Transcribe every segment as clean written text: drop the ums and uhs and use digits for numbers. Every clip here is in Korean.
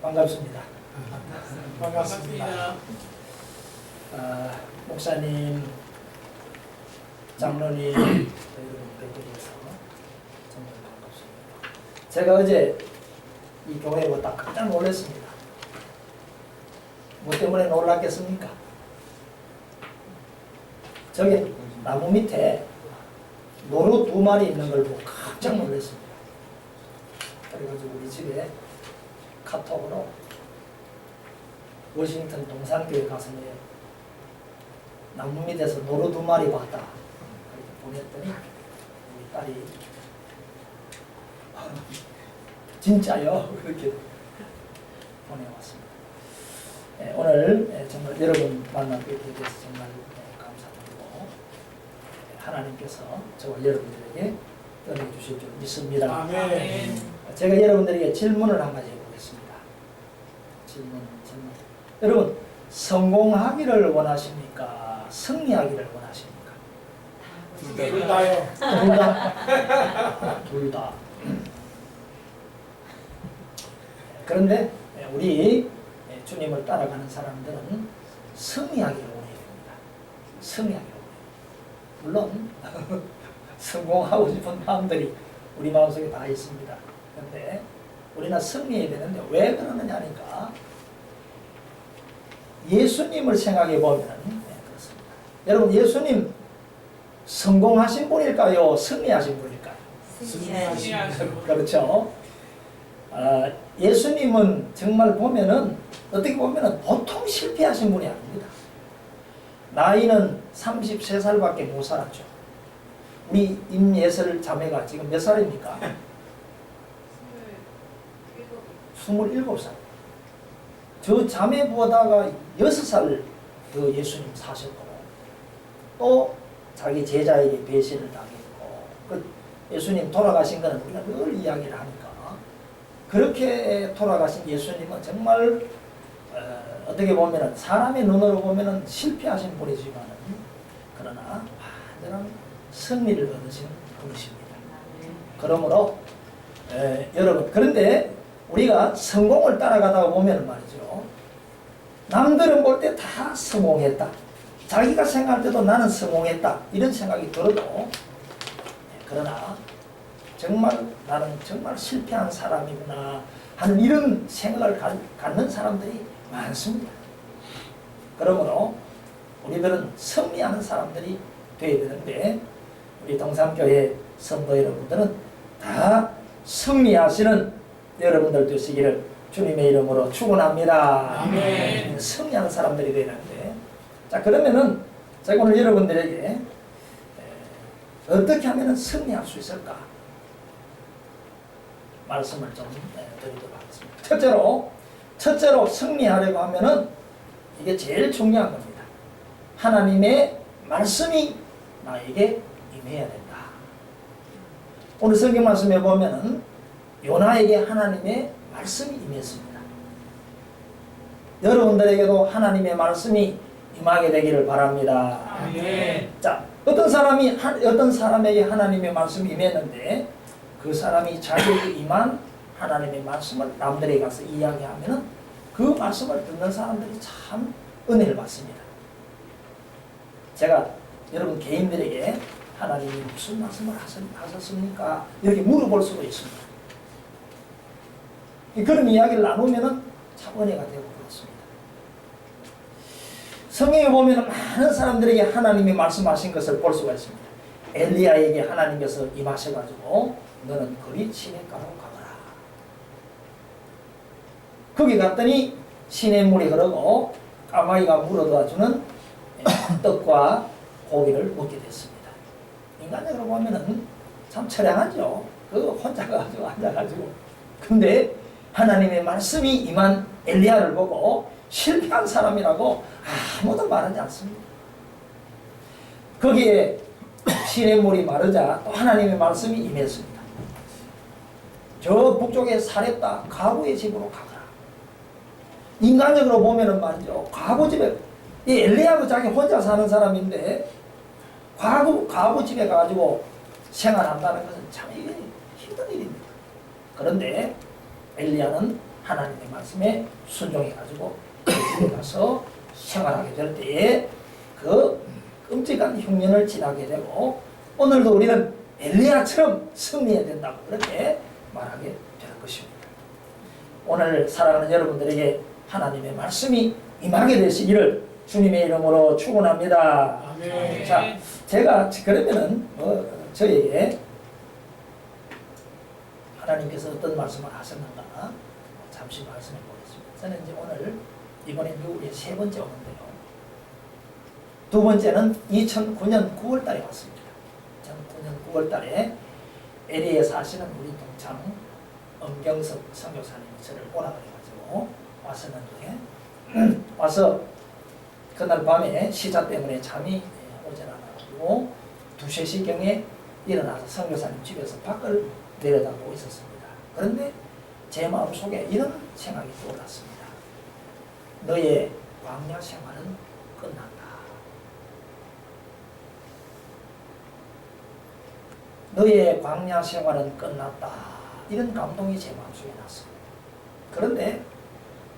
반갑습니다. 반갑습니다. 목사님, 장로님, 여러분 뵙게 돼서 정말 반갑습니다. 제가 어제 이 교회에 왔다 깜짝 놀랐습니다. 뭐 때문에 놀랐겠습니까? 저기 나무 밑에 노루 2마리 있는 걸 보고 깜짝 놀랐습니다. 그래가지고 우리 집에 카톡으로 워싱턴 동산교회 가서 나무 밑에서 노루 2마리 봤다 그렇게 보냈더니 우리 딸이 진짜요? 그렇게 보내왔습니다. 오늘 정말 여러분 만나게 돼서 정말 감사드리고 하나님께서 저와 여러분들에게 은혜 주실 줄 믿습니다. 아멘. 제가 여러분들에게 질문을 한 가지 해보겠습니다. 질문. 여러분, 성공하기를 원하십니까? 승리하기를 원하십니까? 둘 다요. 둘 다? 둘 다. 그런데 우리 주님을 따라가는 사람들은 승리하기를 원해야 됩니다. 승리하기를 원해요. 물론 성공하고 싶은 마음들이 우리 마음속에 다 있습니다. 그런데 우리는 승리해야 되는데 왜 그러느냐 하니까 예수님을 생각해 보면 그렇습니다. 여러분, 예수님 성공하신 분일까요? 승리하신 분일까요? 승리하신 분. 그렇죠. 예수님은 정말 보면은 어떻게 보면은 보통 실패하신 분이 아닙니다. 나이는 33살밖에 못 살았죠. 우리 임예슬 자매가 지금 몇 살입니까? 27살. 저 자매보다가 6살 더 예수님 사셨고 또 자기 제자에게 배신을 당했고 그 예수님 돌아가신 것은 우리가 늘 이야기를 하니까 그렇게 돌아가신 예수님은 정말 어떻게 보면 사람의 눈으로 보면 실패하신 분이지만 그러나 완전한 승리를 얻으신 분이십니다. 그러므로 여러분, 그런데 우리가 성공을 따라가다 보면 말이죠, 남들은 볼 때 다 성공했다, 자기가 생각할 때도 나는 성공했다 이런 생각이 들어도 그러나 정말 나는 정말 실패한 사람이구나 하는 이런 생각을 갖는 사람들이 많습니다. 그러므로 우리들은 승리하는 사람들이 되어야 되는데 우리 동산교회 성도 여러분들은 다 승리하시는 여러분들 되시기를 주님의 이름으로 축원합니다. 아멘. 승리하는 사람들이 되는데, 자, 그러면은 제가 오늘 여러분들에게 어떻게 하면 승리할 수 있을까 말씀을 좀 드리도록 하겠습니다. 첫째로 승리하려고 하면은 이게 제일 중요한 겁니다. 하나님의 말씀이 나에게 임해야 된다. 오늘 성경 말씀에 보면은 요나에게 하나님의 말씀이 임했습니다. 여러분들에게도 하나님의 말씀이 임하게 되기를 바랍니다. 아멘. 자, 어떤 사람에게 하나님의 말씀이 임했는데 그 사람이 자기에게 임한 하나님의 말씀을 남들에게 가서 이야기하면 그 말씀을 듣는 사람들이 참 은혜를 받습니다. 제가 여러분 개인들에게 하나님이 무슨 말씀을 하셨습니까? 이렇게 물어볼 수도 있습니다. 그런 이야기를 나누면 참 은혜가 되고 그렇습니다. 성경에 보면 많은 사람들에게 하나님이 말씀하신 것을 볼 수가 있습니다. 엘리야에게 하나님께서 임하셔가지고 너는 거리 시냇가로 가거라. 거기 갔더니 시냇물이 흐르고 까마귀가 물어다 주는 떡과 고기를 먹게 됐습니다. 인간적으로 보면은 참 처량하죠. 그 혼자 가지고 앉아가지고. 근데 하나님의 말씀이 임한 엘리야를 보고 실패한 사람이라고 아무도 말하지 않습니다. 거기에 시냇물이 마르자 또 하나님의 말씀이 임했습니다. 저 북쪽에 사렙다 가부의 집으로 가거라. 인간적으로 보면은 말이죠, 가부 집에 이 엘리야도 자기 혼자 사는 사람인데 가부 집에 가가지고 생활한다는 것은 참 이게 힘든 일입니다. 그런데 엘리야는 하나님의 말씀에 순종해가지고 그 집에 가서 생활하게 될 때에 그 끔찍한 흉년을 지나게 되고 오늘도 우리는 엘리야처럼 승리해야 된다고 그렇게 말하게 될 것입니다. 오늘 사랑하는 여러분들에게 하나님의 말씀이 임하게 되시기를 주님의 이름으로 축원합니다. 아멘. 자, 제가 그러면은 저에게 하나님께서 어떤 말씀을 하셨는가 잠시 말씀해 보겠습니다. 저는 이제 오늘 이번에 미국에 세 번째 오는데요. 두 번째는 2009년 9월 달에 왔습니다. 2009년 9월 달에 LA에 사시는 우리 동창 엄경석 선교사님이 저를 오라 그래가지고 왔었는데 와서 그날 밤에 시자 때문에 잠이 오질 않아가지고 2, 3시경에 일어나서 선교사님 집에서 밖을 내려다보고 있었습니다. 그런데 제 마음속에 이런 생각이 떠올랐습니다. 너의 광야 생활은 끝난다. 너의 광야 생활은 끝났다. 이런 감동이 제 마음속에 났습니다. 그런데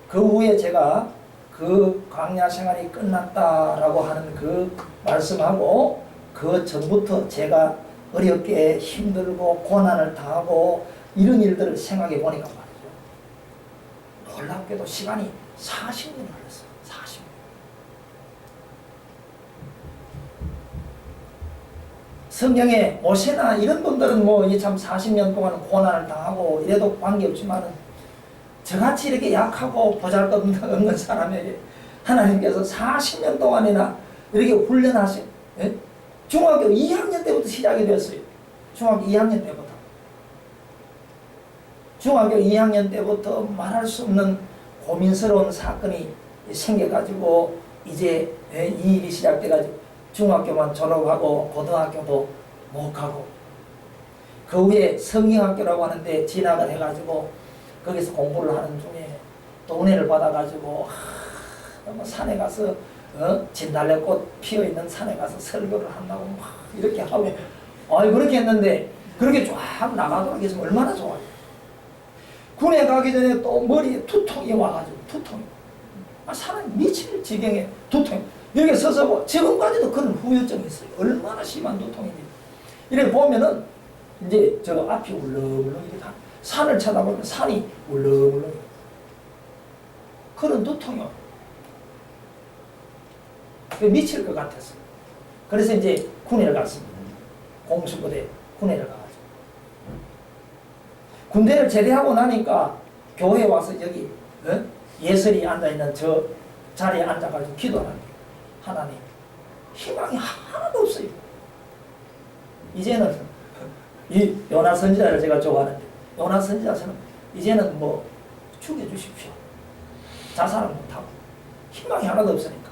그 후에 제가 그 광야 생활이 끝났다라고 하는 그 말씀하고 그 전부터 제가 어렵게 힘들고 고난을 당하고 이런 일들을 생각해 보니까 말이죠. 놀랍게도 시간이 40년을 흘렀어요. 40년. 성경에 모세나 이런 분들은 뭐 참 40년 동안 고난을 당하고 이래도 관계없지만은 저같이 이렇게 약하고 보잘것없는 사람에게 하나님께서 40년 동안이나 이렇게 훈련하신 예? 중학교 2학년 때부터 시작이 되었어요. 중학교 2학년 때부터. 중학교 2학년 때부터 말할 수 없는 고민스러운 사건이 생겨가지고 이제 이 일이 시작돼가지고 중학교만 졸업하고 고등학교도 못 가고 그 후에 성경학교라고 하는데 진학을 해가지고 거기서 공부를 하는 중에 또 은혜를 받아가지고 산에 가서 진달래꽃 피어있는 산에 가서 설교를 한다고 막 이렇게 하고 그렇게 했는데 그렇게 쫙 나가도록 했으면 얼마나 좋아요. 군에 가기 전에 또 머리에 두통이 와가지고 두통이 사람이 미칠 지경에 두통이 여기 서서 뭐 지금까지도 그런 후유증이 있어요. 얼마나 심한 두통인지 이렇게 보면은 이제 저 앞이 울렁울렁 이렇게 산을 쳐다보면 산이 울렁울렁 그런 두통이요. 미칠 것 같았어요. 그래서 이제 군에를 갔습니다. 공수부대 군에를 가가지고 군대를 제대하고 나니까 교회에 와서 여기 예설이 앉아있는 저 자리에 앉아가지고 기도하는 하나님 희망이 하나도 없어요. 이제는 이 요나 선지자를 제가 좋아하는데 요나 선지자처럼 이제는 뭐 죽여주십시오. 자살을 못하고 희망이 하나도 없으니까.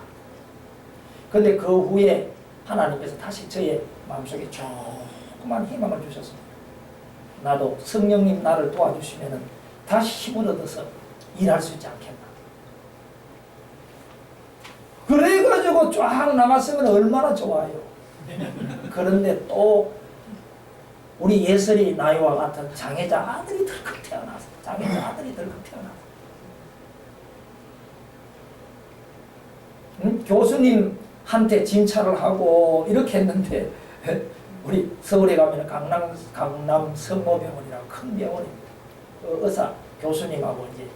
근데 그 후에 하나님께서 다시 저의 마음속에 조그만 희망을 주셨습니다. 나도 성령님 나를 도와주시면 다시 힘을 얻어서 일할 수 있지 않겠나. 그래가지고 쫙 나갔으면 얼마나 좋아요. 그런데 또 우리 예설이 나이와 같은 장애자 아들이 덜컥 태어나서 장애자 아들이 덜컥 태어나서 교수님한테 진찰을 하고 이렇게 했는데 우리 서울에 가면 강남 성모병원이라고 큰 병원입니다. 그 의사 교수님하고 이제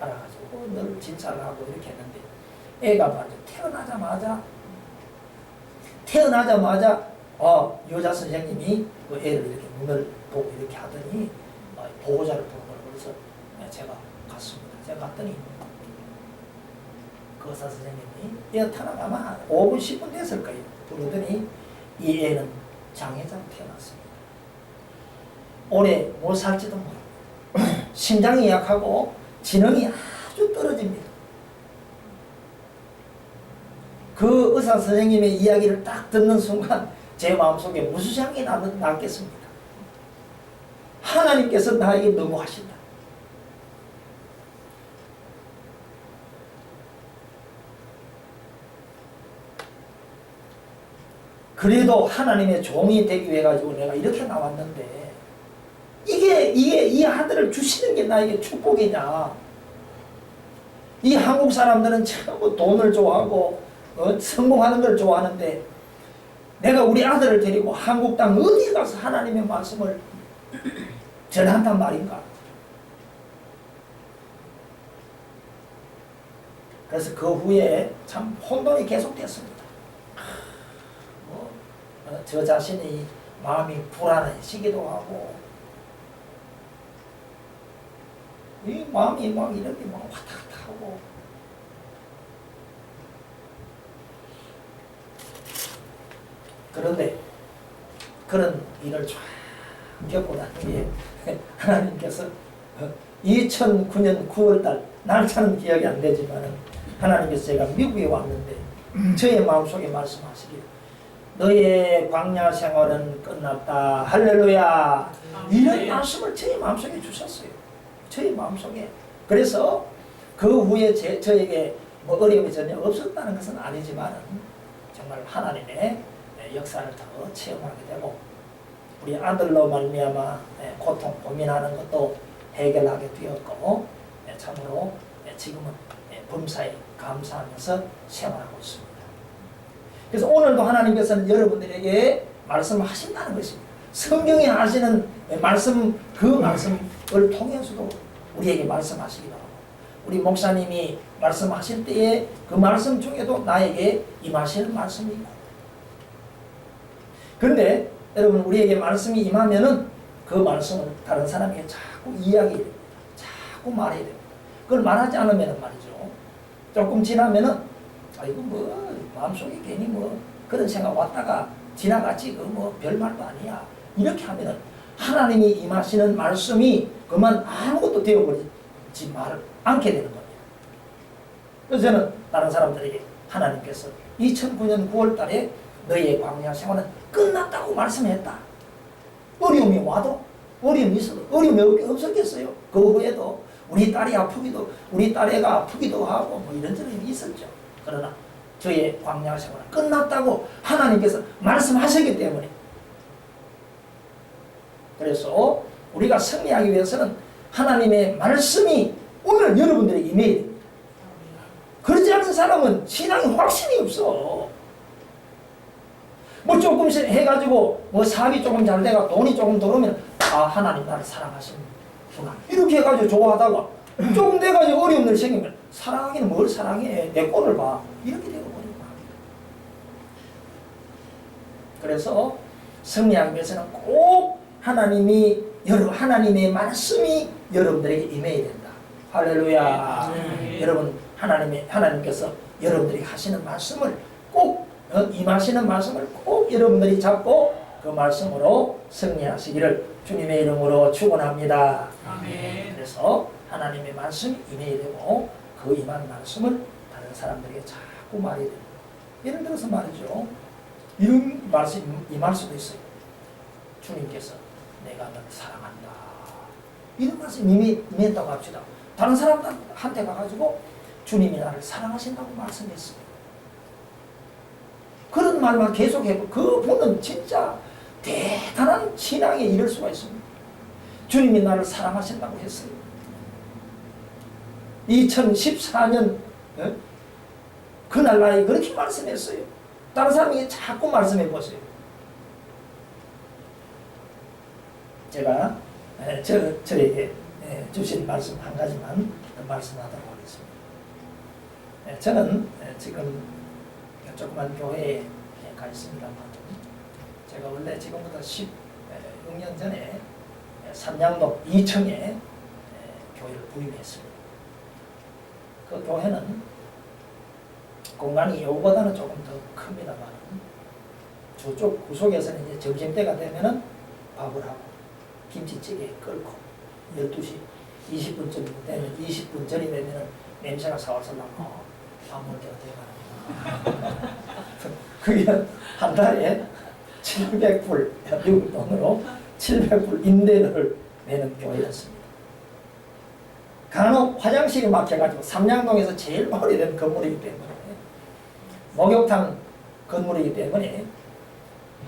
알아가지고 늘 진찰을 하고 이렇게 했는데 애가 말이죠. 태어나자마자 여자 선생님이 그 애를 이렇게 눈을 보고 이렇게 하더니 보호자를 부르더라고요. 그래서 제가 갔습니다. 제가 갔더니 그 의사 선생님이 얘 태어나가면 5분 10분 됐을 거예요. 부르더니 이 애는 장애자로 태어났습니다. 오래 못 살지도 모릅니다. 심장이 약하고 지능이 아주 떨어집니다. 그 의사 선생님의 이야기를 딱 듣는 순간 제 마음속에 무수장이 났겠습니까? 하나님께서 나에게 너무 하신다. 그래도 하나님의 종이 되기 위해 가지고 내가 이렇게 나왔는데 이 아들을 주시는 게 나에게 축복이냐? 이 한국 사람들은 전부 돈을 좋아하고 성공하는 걸 좋아하는데 내가 우리 아들을 데리고 한국 땅 어디에 가서 하나님의 말씀을 전한단 말인가? 그래서 그 후에 참 혼돈이 계속됐습니다. 저 자신이 마음이 불안해지기도 하고 이 마음이 막 이렇게 막 왔다 갔다 하고 그런데 그런 일을 쫙 겪고 난 뒤에 하나님께서 2009년 9월달 날짜는 기억이 안 되지만 하나님께서 제가 미국에 왔는데 저의 마음속에 말씀하시길 너의 광야 생활은 끝났다 할렐루야 이런 말씀을 저의 마음속에 주셨어요. 저의 마음속에. 그래서 그 후에 저에게 뭐 어려움이 전혀 없었다는 것은 아니지만 정말 하나님의 역사를 더 체험하게 되고 우리 아들로 말미암아 고통 고민하는 것도 해결하게 되었고 참으로 지금은 범사에 감사하면서 생활하고 있습니다. 그래서 오늘도 하나님께서는 여러분들에게 말씀하신다는 것입니다. 성경에 하시는 말씀 그 말씀을 통해서도 우리에게 말씀하시기도 하고 우리 목사님이 말씀하실 때에 그 말씀 중에도 나에게 임하실 말씀이 있고 그런데 여러분 우리에게 말씀이 임하면은 그 말씀을 다른 사람에게 자꾸 이야기해야 됩니다. 자꾸 말해야 됩니다. 그걸 말하지 않으면 말이죠. 조금 지나면은 아이고 뭐 마음속에 괜히 뭐 그런 생각 왔다가 지나갔지 그 뭐 별말도 아니야. 이렇게 하면은 하나님이 임하시는 말씀이 그만 아무것도 되어버리지 않게 되는 겁니다. 그래서 저는 다른 사람들에게 하나님께서 2009년 9월 달에 너희의 광야 생활은 끝났다고 말씀했다. 어려움이 와도 어려움이 있어도 어려움이 없었겠어요. 그 후에도 우리 딸이 아프기도 우리 딸애가 아프기도 하고 뭐 이런저런 일이 있었죠. 그러나 저의 광야 생활은 끝났다고 하나님께서 말씀하셨기 때문에 그래서 우리가 승리하기 위해서는 하나님의 말씀이 오늘 여러분들에게 임해야 됩니다. 그렇지 않은 사람은 신앙이 확신이 없어. 뭐 조금씩 해가지고 뭐 사업이 조금 잘 돼가 돈이 조금 들어오면 아 하나님 나를 사랑하시는구나 이렇게 해가지고 좋아하다가 조금 돼가지고 어려운 일 생기면 사랑하기는 뭘 사랑해 내 꼴을 봐 이렇게 되고 버리는 겁니다. 그래서 승리하기 위해서는 꼭 하나님의 말씀이 여러분들에게 임해야 된다. 할렐루야. 여러분 하나님께서 여러분들에게 하시는 말씀을 꼭 임하시는 말씀을 꼭 여러분들이 잡고 그 말씀으로 승리하시기를 주님의 이름으로 축원합니다. 아멘. 그래서 하나님의 말씀이 임해야 되고 그 임한 말씀을 다른 사람들에게 자꾸 말해야 됩니다. 예를 들어서 말이죠. 이런 말씀이 임할 수도 있어요. 주님께서 내가 너를 사랑한다. 이런 말씀이 임했다고 합시다. 다른 사람한테 가가지고 주님이 나를 사랑하신다고 말씀했어요. 그런 말만 계속해도 그분은 진짜 대단한 신앙에 이를 수가 있습니다. 주님이 나를 사랑하신다고 했어요. 2014년 그날 나에 그렇게 말씀했어요. 다른 사람이 자꾸 말씀해 보세요. 제가 저에게 주신 말씀 한 가지만 말씀하도록 하겠습니다. 저는 지금 조그만 교회에 가 있습니다만 제가 원래 지금부터 16년 전에 삼양동 2층에 교회를 부임했습니다. 그 교회는 공간이 요거보다는 조금 더 큽니다만 저쪽 구석에서는 이제 점심때가 되면은 밥을 하고 김치찌개 끓고 12시 20분쯤 되면 20분 전이 되면은 냄새가 살살 나고 밥 먹을 때가 되어가는 그게 한 달에 700불 미국 돈으로 700불 임대를 내는 교회였습니다. 간혹 화장실이 막혀가지고 삼양동에서 제일 오래된 건물이기 때문에 목욕탕 건물이기 때문에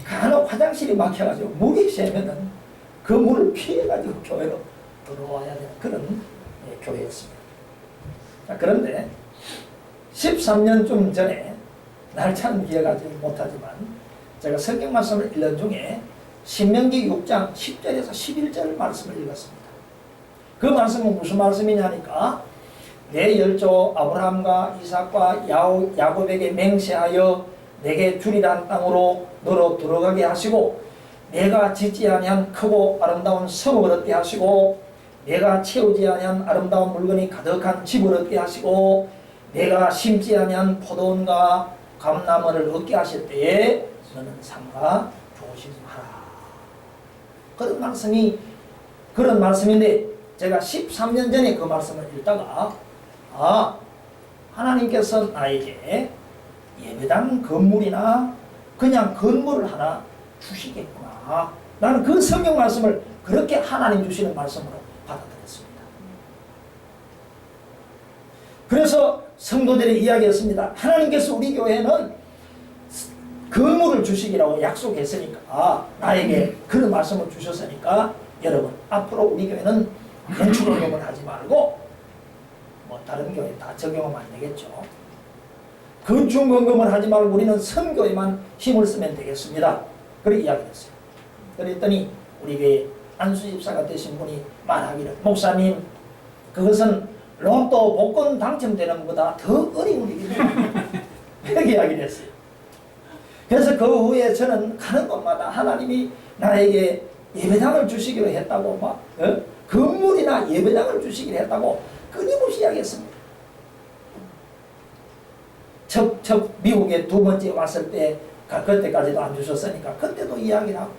간혹 화장실이 막혀가지고 물이 새면은 그 물을 피해가지고 교회로 들어와야 되는 그런 교회였습니다. 자, 그런데 13년쯤 전에 날짜는 기억하지 못하지만 제가 성경 말씀을 읽는 중에 신명기 6장 10절에서 11절 말씀을 읽었습니다. 그 말씀은 무슨 말씀이냐니까 내 열조 아브라함과 이삭과 야곱에게 맹세하여 내게 주리란 땅으로 너로 들어가게 하시고 내가 짓지 아니한 크고 아름다운 성을 얻게 하시고 내가 채우지 아니한 아름다운 물건이 가득한 집을 얻게 하시고 내가 심지 아니한 포도원과 감나무를 얻게 하실 때에 너는 삼가 조심하라. 그런 말씀인데 제가 13년 전에 그 말씀을 읽다가 하나님께서 나에게 예배당 건물이나 그냥 건물을 하나 주시겠구나. 나는 그 성경 말씀을 그렇게 하나님 주시는 말씀으로 받아들였습니다. 그래서 성도들이 이야기했습니다. 하나님께서 우리 교회는 건물을 주시기라고 약속했으니까 나에게 그런 말씀을 주셨으니까 여러분 앞으로 우리 교회는 건축원금을 하지 말고 뭐 다른 교회 다 적용하면 안 되겠죠. 건축원금을 하지 말고 우리는 선교에만 힘을 쓰면 되겠습니다. 그렇게 이야기했어요. 그랬더니 우리 교회 안수집사가 되신 분이 말하기를 목사님 그것은 로또 복권 당첨되는 것보다 더 어려운 일입니다. 이렇게 이야기를 했어요. 그래서 그 후에 저는 가는 곳마다 하나님이 나에게 예배당을 주시기로 했다고 건물이나 예배당을 주시기로 했다고 끊임없이 이야기했습니다. 첫 미국에 두 번째 왔을 때 그때까지도 안 주셨으니까 그때도 이야기를 하고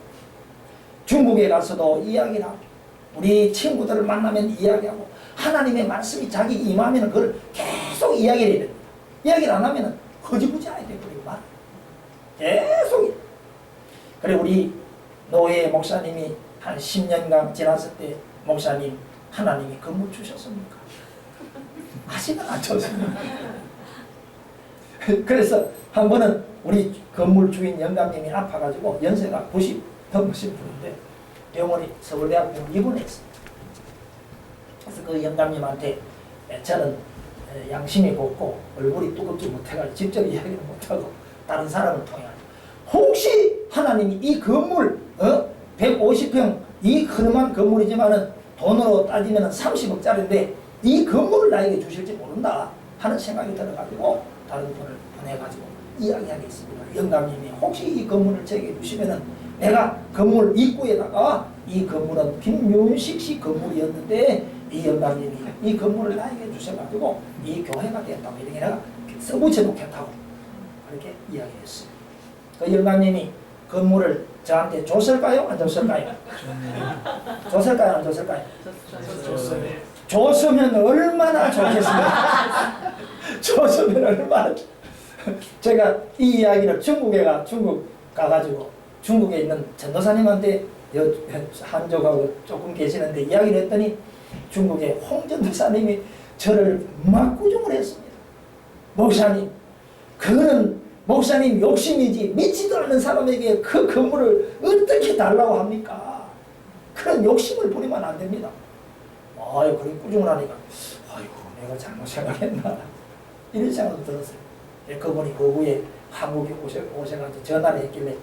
중국에 가서도 이야기를 하고 우리 친구들을 만나면 이야기하고 하나님의 말씀이 자기 임하면 그걸 계속 이야기를 해야 됩니다. 이야기를 안 하면 허지부지하게 돼버리고 말 계속. 그래 우리 노예 목사님이 한 10년간 지났을 때 목사님 하나님이 건물 주셨습니까? 아직은 안 줬습니다. 그래서 한 번은 우리 건물 주인 영감님이 아파가지고 연세가 90 넘으신 분인데 병원에 서울대학병원 입원했습니다. 그래서 그 영감님한테 저는 양심이 곱고 얼굴이 뜨겁지 못해가지고 직접 이야기를 못하고 다른 사람을 통해가지고 혹시 하나님이 이 건물 150평 이 흐름한 건물이지만은 돈으로 따지면 30억짜리인데 이 건물을 나에게 주실지 모른다 하는 생각이 들어가지고 다른 분을 보내가지고 이야기하겠습니다. 영감님이 혹시 이 건물을 제게 주시면은 내가 건물 입구에다가 이 건물은 김윤식 씨 건물이었는데 이 영감님이 이 건물을 나에게 주셔가지고 이 교회가 됐다고 이렇게 내가 써붙여 놓겠다고 그렇게 이야기했어요. 그 영감님이 건물을 저한테 줬을까요? 안 줬을까요? 줬을까요? 안 줬을까요? 줬으면 얼마나 좋겠습니까? 줬으면 얼마나 제가 이 이야기를 중국 가가지고 중국에 있는 전도사님한테 한족하고 조금 계시는데 이야기를 했더니 중국의 홍 전도사님이 저를 막구중을 했습니다. 목사님 그거는 목사님 욕심이지 믿지도 않는 사람에게 그 건물을 어떻게 달라고 합니까? 그런 욕심을 부리면 안 됩니다. 아유 그렇게 꾸중을 하니까 아이고 내가 잘못 생각했나 이런 생각도 들었어요. 그분이 그 후에 한국에 오셔가지고 전화를 했길래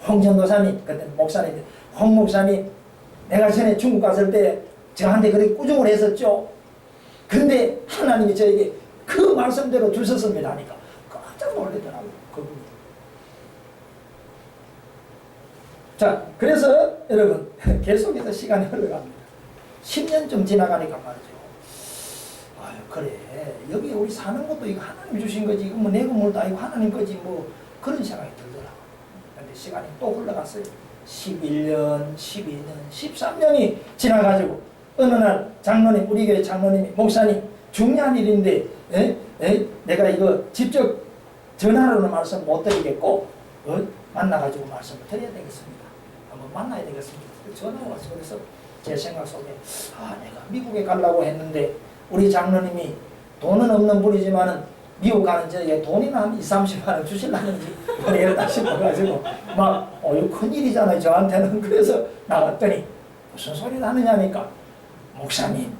홍 전도사님 그때 목사님 홍 목사님 내가 전에 중국 갔을 때 저한테 그렇게 꾸중을 했었죠. 근데 하나님이 저에게 그 말씀대로 주셨습니다 하니까 깜짝 놀라더라고요. 그분이. 자 그래서 여러분 계속해서 시간이 흘러갑니다. 10년쯤 지나가니까 말이죠. 아유 그래 여기 우리 사는 것도 이거 하나님 주신 거지 이거 뭐 내 건물도 아니고 하나님 거지 뭐 그런 생각이 들더라고요. 근데 시간이 또 흘러갔어요. 11년, 12년, 13년이 지나가지고 어느 날 장로님 우리 교회 장로님이 목사님 중요한 일인데 내가 이거 직접 전화로는 말씀 못 드리겠고 만나가지고 말씀을 드려야 되겠습니다. 한번 만나야 되겠습니다. 전화가 왔어요. 그래서 제 생각 속에 내가 미국에 가려고 했는데 우리 장로님이 돈은 없는 분이지만은 미국 가는 저에게 돈이나 한 20-30만 원 주실라는지 이랬다 싶어가지고 막 이거 큰일이잖아요 저한테는. 그래서 나갔더니 무슨 소리를 하느냐니까 목사님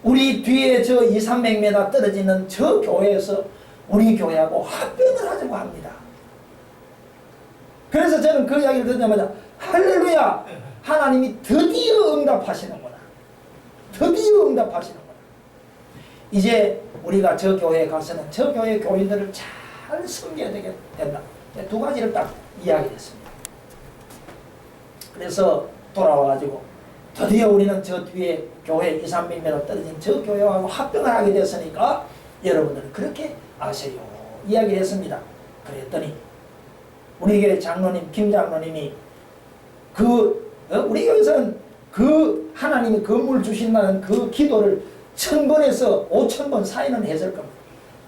우리 뒤에 저 200~300m 떨어지는 저 교회에서 우리 교회하고 합병을 하자고 합니다. 그래서 저는 그 이야기를 듣자마자 할렐루야! 하나님이 드디어 응답하시는구나. 드디어 응답하시는구나. 이제 우리가 저 교회에 가서는 저 교회 교인들을 잘 섬겨야 된다. 두 가지를 딱 이야기했습니다. 그래서 돌아와가지고 드디어 우리는 저 뒤에 교회 200~300m 떨어진 저 교회하고 합병을 하게 됐으니까 여러분들은 그렇게 아세요. 이야기를 했습니다. 그랬더니 우리 교회 장로님, 김 장로님이 우리 교회에서는 그 하나님이 건물 주신다는 그 기도를 1000번에서 5000번 사인은 했을 겁니다.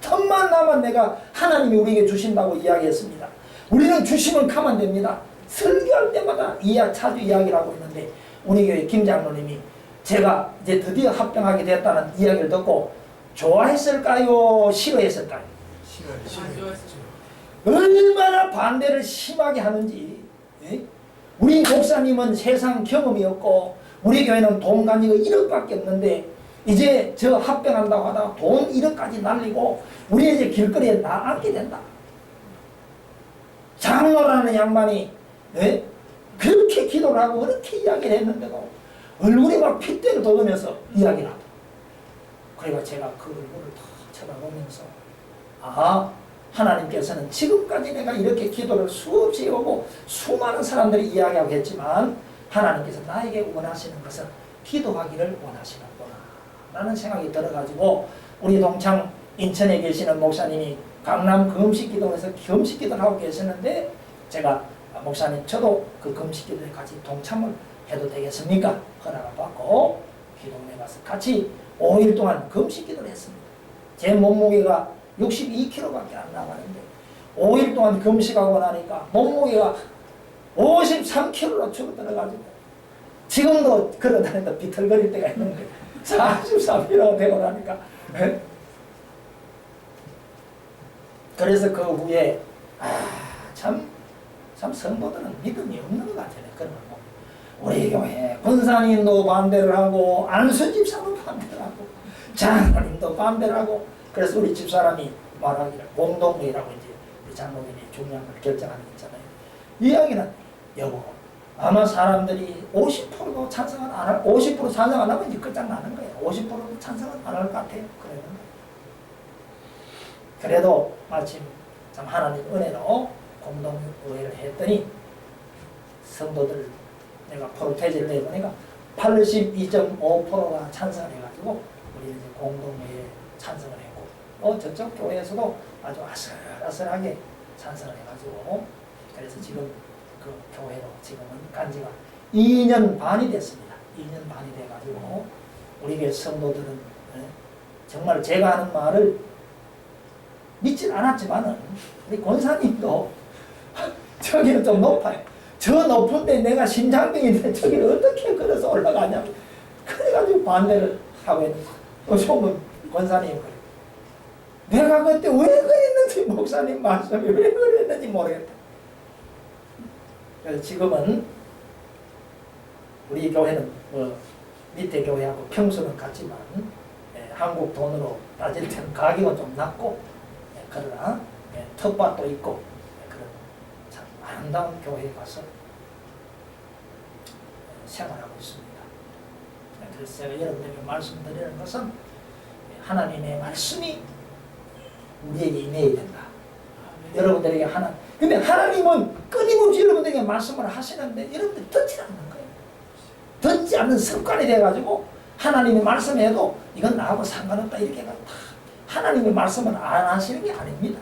틈만 나면 내가 하나님이 우리에게 주신다고 이야기했습니다. 우리는 주시면 가면 됩니다. 설교할 때마다 자주 이야기를 하고 있는데 우리 교회 김 장로님이 제가 이제 드디어 합병하게 됐다는 이야기를 듣고 좋아했을까요? 싫어했을까요? 싫어했죠. 얼마나 반대를 심하게 하는지. 우리 목사님은 세상 경험이 없고 우리 교회는 돈 가지고 1억밖에 없는데 이제 저 합병한다고 하다가 돈 1억까지 날리고 우리 이제 길거리에 나앉게 된다. 장로라는 양반이 그렇게 기도를 하고 그렇게 이야기를 했는데도 얼굴이 막 핏대를 돋으면서 이야기를 하더라고요. 그래서 제가 그 얼굴을 다 쳐다보면서 하나님께서는 지금까지 내가 이렇게 기도를 수없이 하고 수많은 사람들이 이야기하고 했지만 하나님께서 나에게 원하시는 것은 기도하기를 원하시는구나 라는 생각이 들어가지고 우리 동창 인천에 계시는 목사님이 강남 금식기도에서 금식기도를 하고 계시는데 제가 목사님 저도 그 금식기도에 같이 동참을 해도 되겠습니까? 허락을 받고 기도원에 가서 같이 5일 동안 금식기도를 했습니다. 제 몸무게가 62kg밖에 안 나가는데 5일 동안 금식하고 나니까 몸무게가 53kg로 줄어들어가지고 지금도 걸어다니다 비틀거릴 때가 있는데 43kg가 되고 나니까 그래서 그 후에 참 성도들은 믿음이 없는 것 같아요. 그런 거 우리 교회 권사님도 반대를 하고 안수 집사도 반대를 하고 장로님도 반대를 하고 그래서 우리 집사람이 말하기를 공동회의라고 이제 우리 장로님이 중요한 걸 결정하는 게 있잖아요. 이야기는 여보 아마 사람들이 50%도 찬성을 안 할, 50% 찬성 안 하면 이제 끝장나는 거예요. 50%도 찬성은 안 할 것 같아요. 그래도 마침 참 하나님 은혜로 공동회의를 했더니 성도들 내가 프로테이지를 내보니까 82.5%가 찬성을 해가지고 우리 이제 공동회의에 찬성을 했고 저쪽 교회에서도 아주 아슬아슬하게 찬성을 해가지고 그래서 지금 그 교회로 지금은 간지가 2년 반이 됐습니다. 2년 반이 돼가지고 우리 교회 성도들은 정말 제가 하는 말을 믿질 않았지만은 우리 권사님도 저기는 좀 높아요. 저 높은데 내가 심장병인데 저기를 어떻게 걸어서 올라가냐. 그래가지고 반대를 하고 있는 또 속은 권사님이 그래요. 내가 그때 왜 그랬는지 목사님 말씀이 왜 그랬는지 모르겠다. 그래서 지금은 우리 교회는 밑에 교회하고 평수는 같지만 한국 돈으로 따질 때는 가격은 좀 낮고 그러나 텃밭도 있고 그런 참 아름다운 교회에 가서 생활하고 있습니다. 그래서 제가 여러분들에게 말씀드리는 것은 하나님의 말씀이 우리에게 임해야 된다. 여러분들에게 근데 하나님은 끊임없이 여러분들에게 말씀을 하시는데 여러분들이 듣지 않는 거예요. 듣지 않는 습관이 돼가지고 하나님이 말씀해도 이건 나하고 상관없다 이렇게 해가 하나님의 말씀을 안 하시는 게 아닙니다.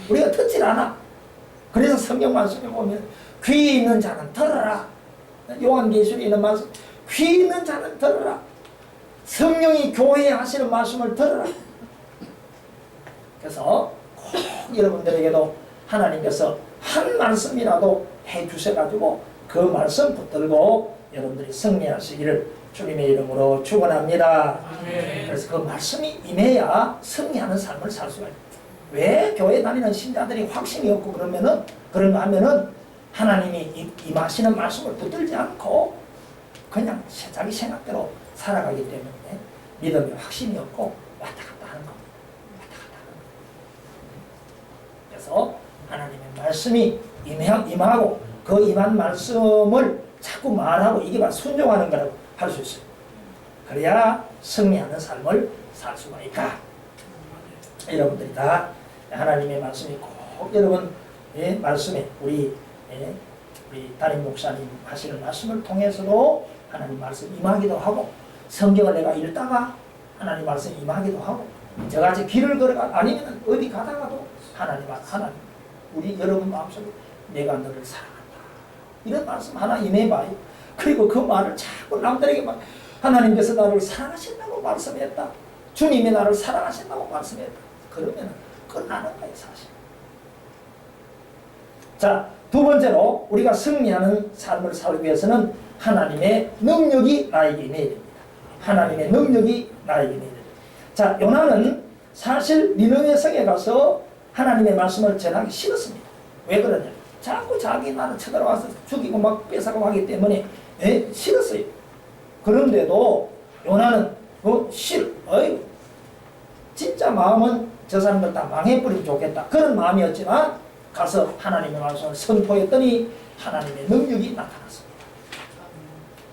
우리가 듣질 않아. 그래서 성경 말씀에 보면 귀 있는 자는 들어라. 요한계시록에 있는 말씀 귀 있는 자는 들어라. 성령이 교회에 하시는 말씀을 들어라. 그래서 꼭 여러분들에게도 하나님께서 한 말씀이라도 해주셔가지고 그 말씀 붙들고 여러분들이 승리하시기를 주님의 이름으로 축원합니다. 그래서 그 말씀이 임해야 승리하는 삶을 살 수가 있다. 왜 교회 다니는 신자들이 확신이 없고 그런가 하면은 하나님이 임하시는 말씀을 붙들지 않고 그냥 자기 생각대로 살아가기 때문에 믿음에 확신이 없고 왔다 갔다 하는 겁니다. 왔다 갔다 하는 겁니다. 그래서 하나님의 말씀이 임하고 그 임한 말씀을 자꾸 말하고 이게 바로 순종하는 거라고 할 수 있어요. 그래야 승리하는 삶을 살 수가 있다. 여러분들이 다 하나님의 말씀이 꼭 여러분의 말씀에 우리 담임 목사님 하시는 말씀을 통해서도 하나님 말씀 임하기도 하고 성경을 내가 읽다가 하나님 말씀 임하기도 하고 저같이 길을 걸어가 아니면 어디 가다가도 하나님 우리 여러분 마음속에 내가 너를 사랑한다 이런 말씀 하나 임해봐요. 그리고 그 말을 자꾸 남들에게 막 하나님께서 나를 사랑하신다고 말씀했다. 주님이 나를 사랑하신다고 말씀했다. 그러면 끝나는 거예요 사실. 자, 두 번째로 우리가 승리하는 삶을 살기 위해서는 하나님의 능력이 나에게 임해야 됩니다. 하나님의 능력이 나에게 임해야 됩니다. 자, 요나는 사실 니느웨 성에 가서 하나님의 말씀을 전하기 싫었습니다. 왜 그러냐? 자꾸 자기 나라 쳐들어와서 죽이고 막 뺏어가고 하기 때문에 싫었어요. 그런데도 요나는 진짜 마음은 저 사람들 다 망해버리면 좋겠다. 그런 마음이었지만 가서 하나님의 말씀을 선포했더니 하나님의 능력이 나타났습니다.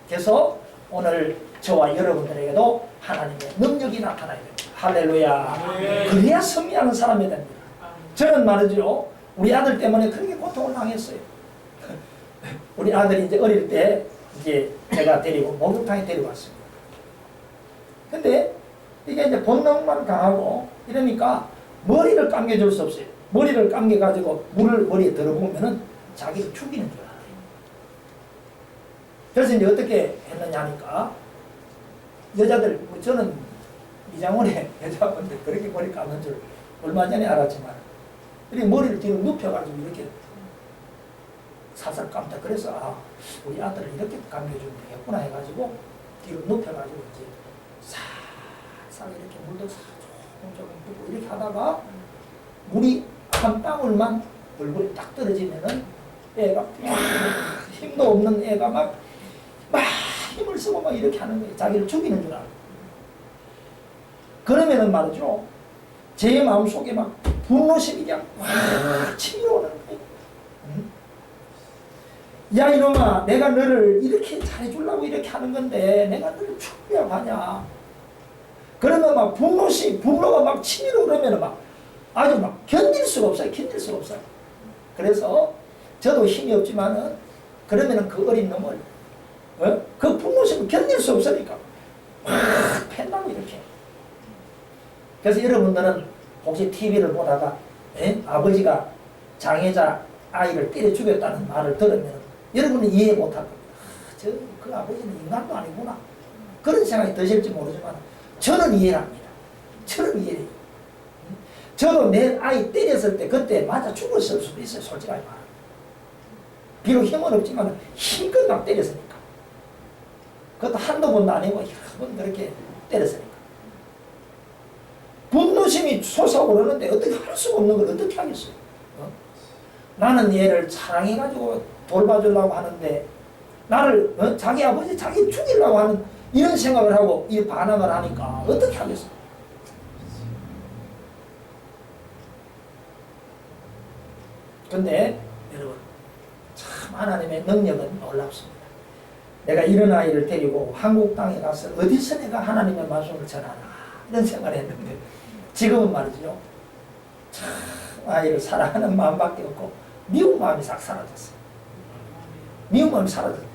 그래서 오늘 저와 여러분들에게도 하나님의 능력이 나타나야 됩니다. 할렐루야. 그래야 승리하는 사람이 됩니다. 저는 말이죠. 우리 아들 때문에 그렇게 고통을 당했어요. 우리 아들이 이제 어릴 때 이제 제가 데리고 목욕탕에 데려갔습니다. 근데 이게 이제 본능만 강하고 이러니까 머리를 감겨줄 수 없어요. 머리를 감겨가지고 물을 머리에 들어보면은 자기를 죽이는 줄 알아요. 그래서 이제 어떻게 했느냐 하니까 여자들, 저는 미장원에 여자분들 그렇게 머리 감는 줄 얼마 전에 알았지만 이렇게 머리를 뒤로 눕혀가지고 이렇게 살살 감다. 그래서 우리 아들을 이렇게 감겨주면 되겠구나 해가지고 뒤로 눕혀가지고 이제 살살 이렇게 물도 조금 붓고 이렇게 하다가 물이 한 방울만 얼굴에 딱 떨어지면은 애가 힘도 없는 애가 막 힘을 쓰고 막 이렇게 하는 거예요. 자기를 죽이는 줄 알고. 그러면은 말이죠. 제 마음속에 막 분노심이 그냥 치밀어 오는 거예요. 야 이놈아, 내가 너를 이렇게 잘해주려고 이렇게 하는 건데 내가 너를 죽이려고 하냐. 그러면 막 분노가 막 치밀어 오르면 막 아주 막 견딜 수가 없어요. 그래서 저도 힘이 없지만은 그러면은 그 어린 놈을 그 분노심을 견딜 수 없으니까 막 팬다고 이렇게. 그래서 여러분들은 혹시 TV를 보다가 아버지가 장애자 아이를 때려 죽였다는 말을 들으면 여러분은 이해 못할 겁니다. 그 아버지는 인간도 아니구나. 그런 생각이 드실지 모르지만 저는 이해합니다. 저는 이해해요. 저도 내 아이 때렸을 때 그때 맞아 죽었을 수도 있어요. 솔직하게 말하면. 비록 힘은 없지만 힘껏 막 때렸으니까. 그것도 한두 번도 아니고 여러 번 그렇게 때렸으니까. 분노심이 솟아오르는데 어떻게 할 수가 없는 걸 어떻게 하겠어요? 나는 얘를 사랑해가지고 돌봐주려고 하는데 나를 자기 아버지 자기 죽이려고 하는 이런 생각을 하고 이 반항을 하니까 어떻게 하겠어요? 근데 여러분 참 하나님의 능력은 놀랍습니다. 내가 이런 아이를 데리고 한국 땅에 가서 어디서 내가 하나님의 말씀을 전하나 이런 생각을 했는데 지금은 말이죠. 참 아이를 사랑하는 마음밖에 없고 미운 마음이 싹 사라졌어요. 미운 마음이 사라졌어요.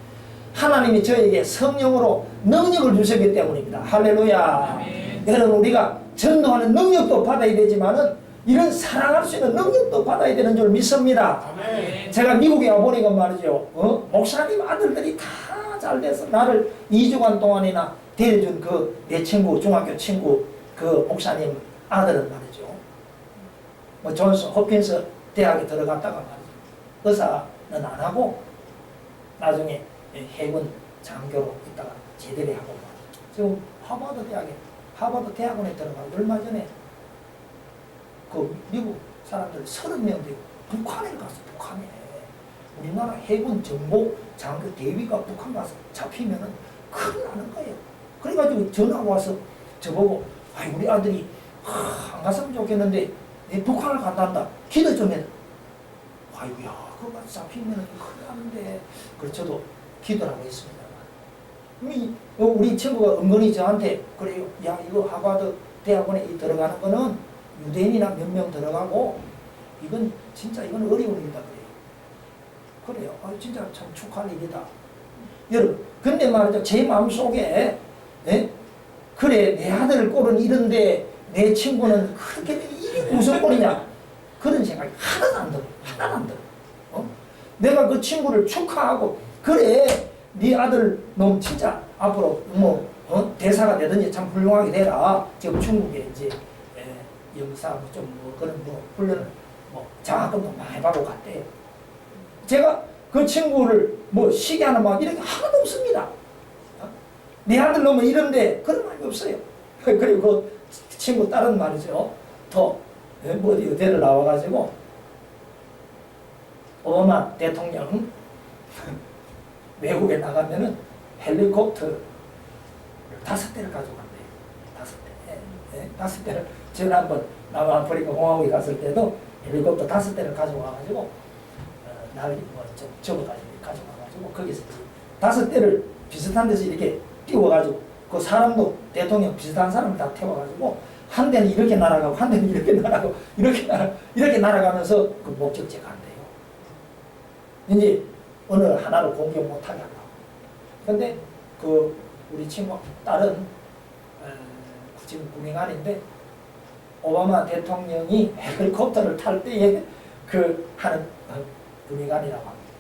하나님이 저에게 성령으로 능력을 주셨기 때문입니다. 할렐루야. 여러분 우리가 전도하는 능력도 받아야 되지만은 이런 사랑할 수 있는 능력도 받아야 되는 줄 믿습니다. 아멘. 제가 미국에 와보니까 말이죠. 목사님 아들들이 다 잘 돼서 나를 2주간 동안이나 데려준 그 내 친구, 중학교 친구 그 목사님 아들은 말이죠. 존스 호핀스 대학에 들어갔다가 말이죠. 의사는 안 하고 나중에 해군 장교로 있다가 제대를 하고 지금 하버드 대학원에 들어가고 얼마 전에 그 미국 사람들 30명 되고 북한에 갔어. 북한에 우리나라 해군 정보 장교 대위가 북한 가서 잡히면은 큰일 나는 거예요. 그래가지고 전화 와서 저보고 아이 우리 아들이 안 갔으면 좋겠는데 북한을 간단다. 기도 좀 해라. 아이고야 그거 잡히면 큰일 나는데. 그래서 저도 기도를 하고 있습니다. 우리 친구가 은근히 저한테 그래요. 야 이거 하버드 대학원에 들어가는 거는 유대인이나 몇 명 들어가고 이건 진짜 이건 어려운 일이다 그래요. 그래요. 아 진짜 참 축하할 일이다. 여러분 근데 말이죠. 제 마음속에 그래 내 아들을 꼴은 이런데 내 친구는 그렇게 이게 무슨 꼴이냐 그런 생각이 하나도 안 들어. 하나도 안 들어. 내가 그 친구를 축하하고 그래 네 아들 놈 진짜 앞으로 뭐 대사가 되든지 참 훌륭하게 되라. 지금 중국에 이제 영사 뭐 그런 뭐 훈련을 뭐 장학금도 많이 받고 갔대요. 제가 그 친구를 뭐 시기하는 마음 이런 게 하나도 없습니다. 네 아들 놈은 이런데 그런 말이 없어요. 그리고 그 친구 딸은 말이죠. 더 뭐 어디 의대를 나와가지고 오바마 대통령 외국에 나가면은 헬리콥터 5대를 가져간대요. 5대. 5대를 제가 한번 남아프리카 공화국에 갔을 때도 헬리콥터 5대를 가져와가지고 나를 뭐좀 접어가지고 가져와가지고 거기서 5대를 비슷한 데서 이렇게 띄워가지고 그 사람도 대통령 비슷한 사람을 다 태워가지고 한 대는 이렇게 날아가고 한 대는 이렇게 날아가고 이렇게 날아가면서 그 목적지에 간대요. 이제 어느 하나를 공격 못하게 하려고. 근데 그 우리 친구 딸은 지금 군의관인데 오바마 대통령이 헬리콥터를 탈 때에 그 하는 군의관이라고 합니다.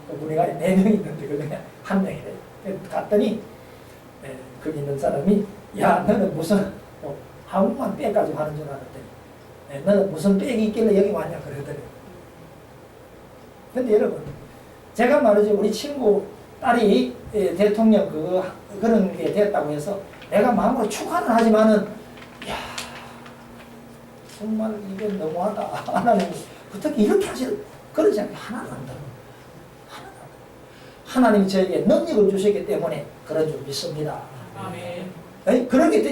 그 군의관이 4명 있는데 그 중에 1명이래. 갔더니 거기 있는 사람이 야 너는 무슨 한국만 빼가지고 하는 줄 알았더니 너는 무슨 빽이 있길래 여기 왔냐 그러더니. 근데 여러분 제가 말이죠. 우리 친구 딸이 대통령 그런 게 됐다고 해서 내가 마음으로 축하는 하지만은 야 정말 이게 너무하다. 하나님 어떻게 이렇게 하실 그러지 않게 하나도 안 들어. 하나도 안 들어. 하나님이 저에게 능력을 주셨기 때문에 그런 줄 믿습니다. 아멘.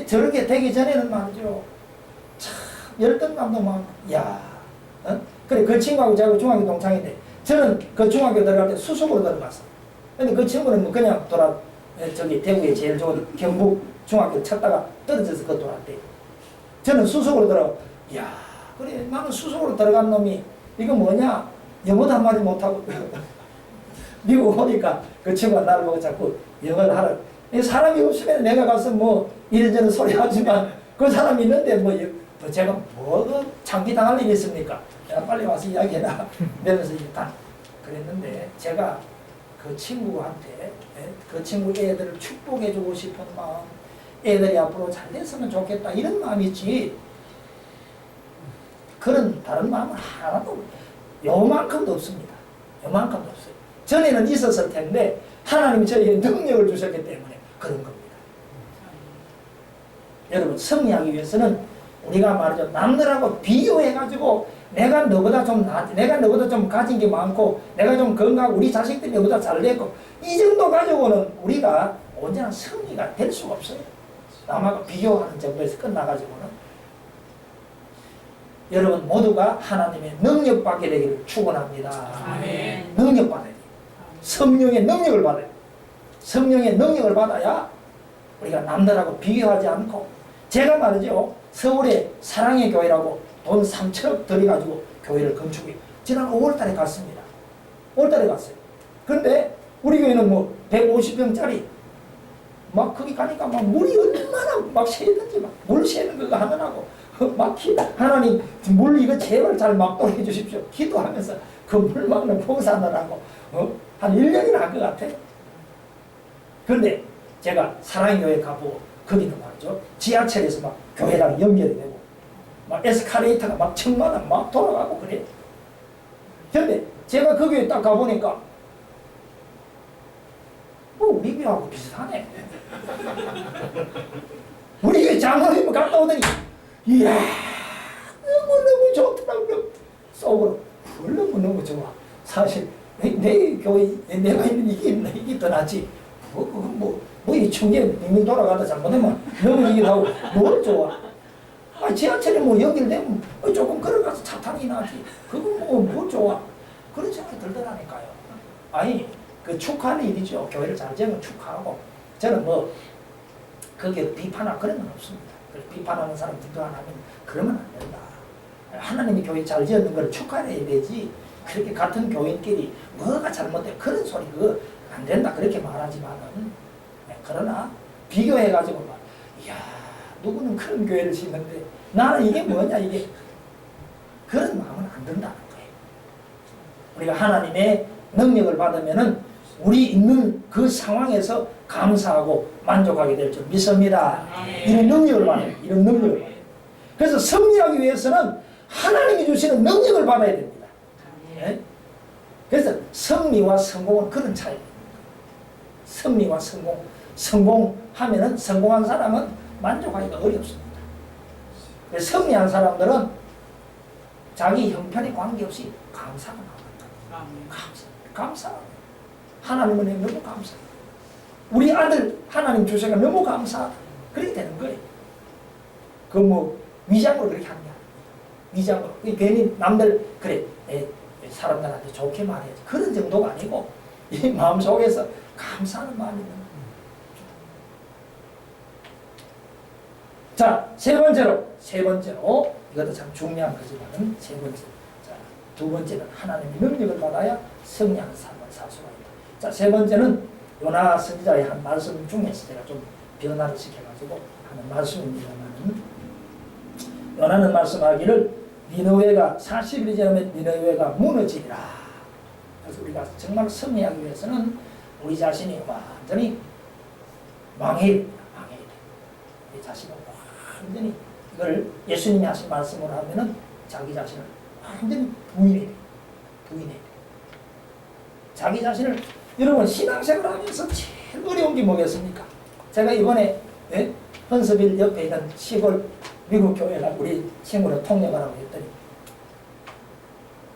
저렇게 되기 전에는 말이죠. 참 열등감도 막 그래 그 친구하고 저하고 중학교 동창인데 저는 그 중학교 들어갈 때 수석으로 들어갔어. 근데 그 친구는 뭐 그냥 저기 대구에 제일 좋은 경북 중학교 찾다가 떨어져서 그 돌아왔대요. 저는 수석으로 들어가. 그래 나는 수석으로 들어간 놈이 이거 뭐냐 영어도 한마디 못하고 미국 오니까 그 친구가 나를 보고 자꾸 영어를 하라. 사람이 없으면 내가 가서 뭐 이런저런 소리 하지만 그 사람이 있는데 뭐 제가 뭐 창피당할 일이 있습니까? 야, 빨리 와서 이야기해라. 이러면서 일단 그랬는데 제가 그 친구한테 그 친구 애들을 축복해주고 싶은 마음 애들이 앞으로 잘 됐으면 좋겠다 이런 마음이 있지 그런 다른 마음은 하나도 요만큼도 없습니다. 요만큼도 없어요. 전에는 있었을 텐데 하나님이 저에게 능력을 주셨기 때문에 그런 겁니다. 여러분 승리하기 위해서는 우리가 말이죠. 남들하고 비교해가지고 내가 너보다 좀 낫지, 내가 너보다 좀 가진 게 많고 내가 좀 건강하고 우리 자식들이 너보다 잘 됐고 이 정도 가지고는 우리가 언제나 승리가 될 수가 없어요. 남하고 비교하는 정도에서 끝나가지고는. 여러분 모두가 하나님의 능력 받게 되기를 축원합니다. 아멘. 능력 받아야 돼요. 성령의 능력을 받아야 돼요. 성령의 능력을 받아야 우리가 남들하고 비교하지 않고 제가 말이죠. 서울에 사랑의 교회라고 돈 3천억 들여가지고 교회를 건축해요. 지난 5월달에 갔습니다. 5월달에 갔어요. 근데 우리 교회는 뭐 150평짜리 막 거기 가니까 막 물이 얼마나 막 새든지 막 물 새는 그거 하느라고 막 하나님 물 이거 제발 잘 막도록 해주십시오. 기도하면서 그 물 막는 봉사하느라고 한 1년이나 한 것 같아. 그런데 제가 사랑의 교회 가보고 거기는 말이죠. 지하철에서 막 교회랑 연결이 되고 막 에스카레이터가 막 천마다 막 돌아가고 그래. 근데 제가 그 교회 딱 가보니까 우리 교회하고 비슷하네. 우리 교회 장로님 갔다 오더니 이야 너무너무 좋더라고요. 속으로 너무너무 좋아. 사실 내 교회 내가 있는 이게 더 낫지. 이 천개 빙빙 돌아가다 잘못하면 넘어지기도 하고 뭘 좋아? 아, 지하철에 뭐 연결되면 조금 걸어가서 차 타기 나지. 그건 뭐 좋아? 그런 생각이 들더라니까요. 아니, 그 축하하는 일이죠. 교회를 잘 지으면 축하하고. 저는 뭐, 그게 비판하고 그런 건 없습니다. 비판하는 사람 비판하면 그러면 안 된다. 하나님이 교회 잘 지었는 걸 축하해야 되지. 그렇게 같은 교인끼리 뭐가 잘못돼. 그런 소리 그거 안 된다. 그렇게 말하지만은. 그러나, 비교해가지고 막, 이야, 누구는 그런 교회를 짓는데 나는 이게 뭐냐, 이게. 그런 마음은 안 든다는 거예요. 우리가 하나님의 능력을 받으면은 우리 있는 그 상황에서 감사하고 만족하게 될 줄 믿습니다. 이런 능력을 받아요. 이런 능력을 받아요. 그래서 승리하기 위해서는 하나님이 주시는 능력을 받아야 됩니다. 네? 그래서 승리와 성공은 그런 차이입니다. 승리와 성공하면은 성공한 사람은 만족하기가 어렵습니다. 승리한 사람들은 자기 형편에 관계없이 감사가 나옵니다. 감사. 하나님은 너무 감사. 우리 아들 하나님 주셔가 너무 감사. 그렇게 되는 거예요. 그 뭐 위장으로 그렇게 하는 게 아니에요. 위장으로. 괜히 남들 그래 사람들한테 좋게 말해야지. 그런 정도가 아니고 이 마음속에서 감사하는 마음이 있는 거예요. 자, 세 번째로 이것도 참 중요한 거지만은 세 번째. 자, 두 번째는 하나님의 능력을 받아야 승리하는 삶을 살 수가 있다. 자, 세 번째는 요나 선지자의 한 말씀 중에서 제가 좀 변화를 시켜가지고 하는 말씀입니다만은 요나는 말씀하기를 니느웨가 40일이 지나면 니느웨가 무너지리라. 그래서 우리가 정말 승리하기 위해서는 우리 자신이 완전히 망해야 됩니다. 망해야 돼요. 우리 자신을 완전히 이걸 예수님이 하신 말씀으로 하면은 자기 자신을 완전히 부인해야 돼요. 부인해야 돼요. 자기 자신을 여러분 신앙생활 하면서 제일 어려운 게 뭐겠습니까? 제가 이번에 헌스빌 옆에 있는 시골 미국 교회랑 우리 친구를 통역하라고 했더니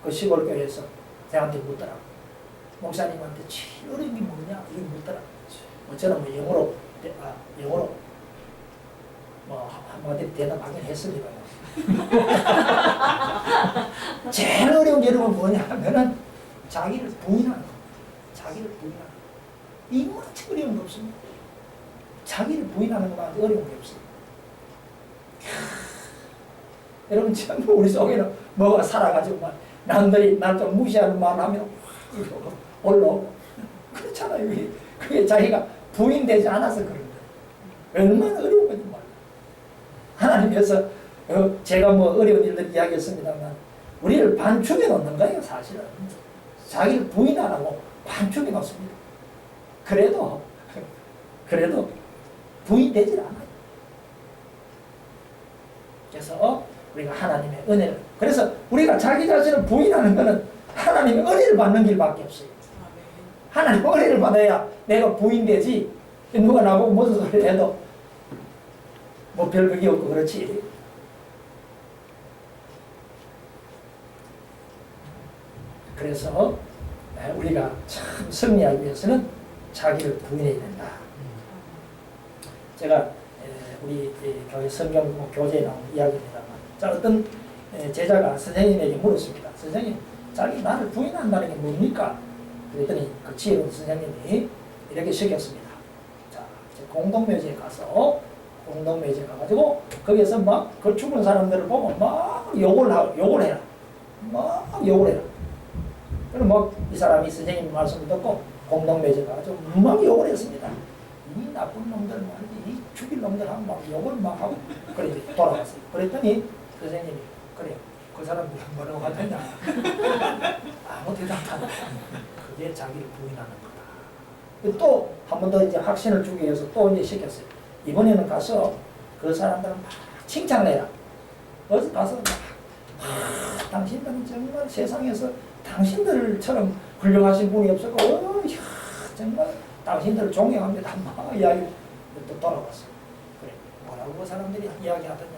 그 시골 교회에서 저한테 묻더라고. 목사님한테 제일 어려운 게 뭐냐? 이렇게 묻더라고. 저는 뭐 영어로 뭐 한마디 대답하긴 했습니다. 제일 어려운 게 여러분 뭐냐 하면은 자기를 부인하는 겁니다. 자기를 부인하는 거. 이만치 어려운 게 없습니다. 자기를 부인하는 것만 어려운 게 없습니다. 여러분 전부 우리 속에는 뭐가 살아가지고 막 남들이 날 좀 무시하는 말 하면 올라오고 그렇잖아요. 그게 자기가 부인되지 않아서 그런 거예요. 얼마나 어려운 건지 몰라요. 하나님께서 제가 뭐 어려운 일들 이야기했습니다만 우리를 반죽해 놓는 거예요. 사실은 자기를 부인 안 하고 반죽해 놓습니다. 그래도 부인되질 않아요. 그래서 우리가 하나님의 은혜를, 그래서 우리가 자기 자신을 부인하는 것은 하나님의 은혜를 받는 길밖에 없어요. 하나님의 은혜를 받아야 내가 부인되지. 누가 나보고 무슨 소리를 해도 뭐 별 그게 없고 그렇지. 그래서 우리가 참 승리하기 위해서는 자기를 부인해야 된다. 제가 우리 교회 성경 교재에 나온 이야기입니다만, 자, 어떤 제자가 선생님에게 물었습니다. 선생님, 자기 나를 부인한다는 게 뭡니까? 그랬더니 그 지혜로운 선생님이 이렇게 시켰습니다. 자, 공동묘지에 가가지고 거기에서 막 그 죽은 사람들을 보고 막 욕을 해라. 막 욕을 해라. 그럼 막 이 사람이 선생님 말씀을 듣고 공동묘지에 가가지고 막 욕을 했습니다. 이 나쁜 놈들 말이지, 이 죽일 놈들하고 막 욕을 막 하고 그래 돌아갔어요. 그랬더니 선생님이 그래 그 사람들이 뭐라고 하더냐. 아무 대답도 안 해. 그게 자기를 부인하는 거다. 또 한 번 더 이제 확신을 주기 위해서 또 이제 시켰어요. 이번에는 가서 그 사람들은 막 칭찬해라. 어디서 가서 막 당신들은 정말 세상에서 당신들처럼 훌륭하신 분이 없었고 정말 당신들을 존경합니다. 막 이야기 또 돌아왔어요. 그래 뭐라고 그 사람들이 이야기하더냐.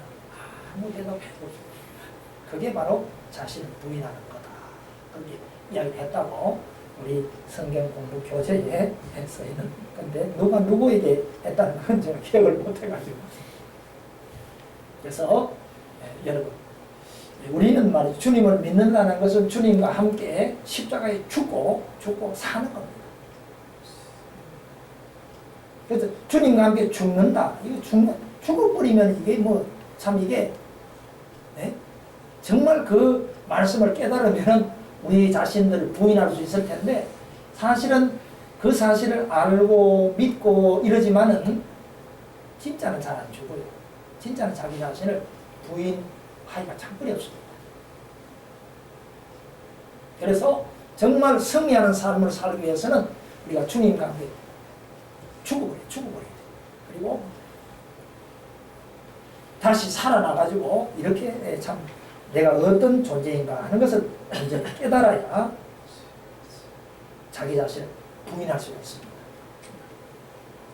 아무 대답 해보죠. 그게 바로 자신을 부인하는 거다. 그렇게 이야기를 했다고 우리 성경 공부 교재에 써 있는 건데 누가 누구에게 했다는 건 제가 기억을 못 해가지고. 그래서 여러분 우리는 말이죠. 주님을 믿는다는 것은 주님과 함께 십자가에 죽고 사는 겁니다. 그래서 주님과 함께 죽는다. 이거 죽어버리면 이게 뭐 참 이게 네? 정말 그 말씀을 깨달으면 우리 자신들을 부인할 수 있을 텐데 사실은 그 사실을 알고 믿고 이러지만은 진짜는 잘 안 죽어요. 진짜는 자기 자신을 부인하기가 참 어렵습니다. 그래서 정말 승리하는 삶을 살기 위해서는 우리가 주님과 함께 죽어버려야 돼. 그리고 다시 살아나가지고 이렇게 참 내가 어떤 존재인가 하는 것을 이제 깨달아야 자기 자신을 부인할 수가 있습니다.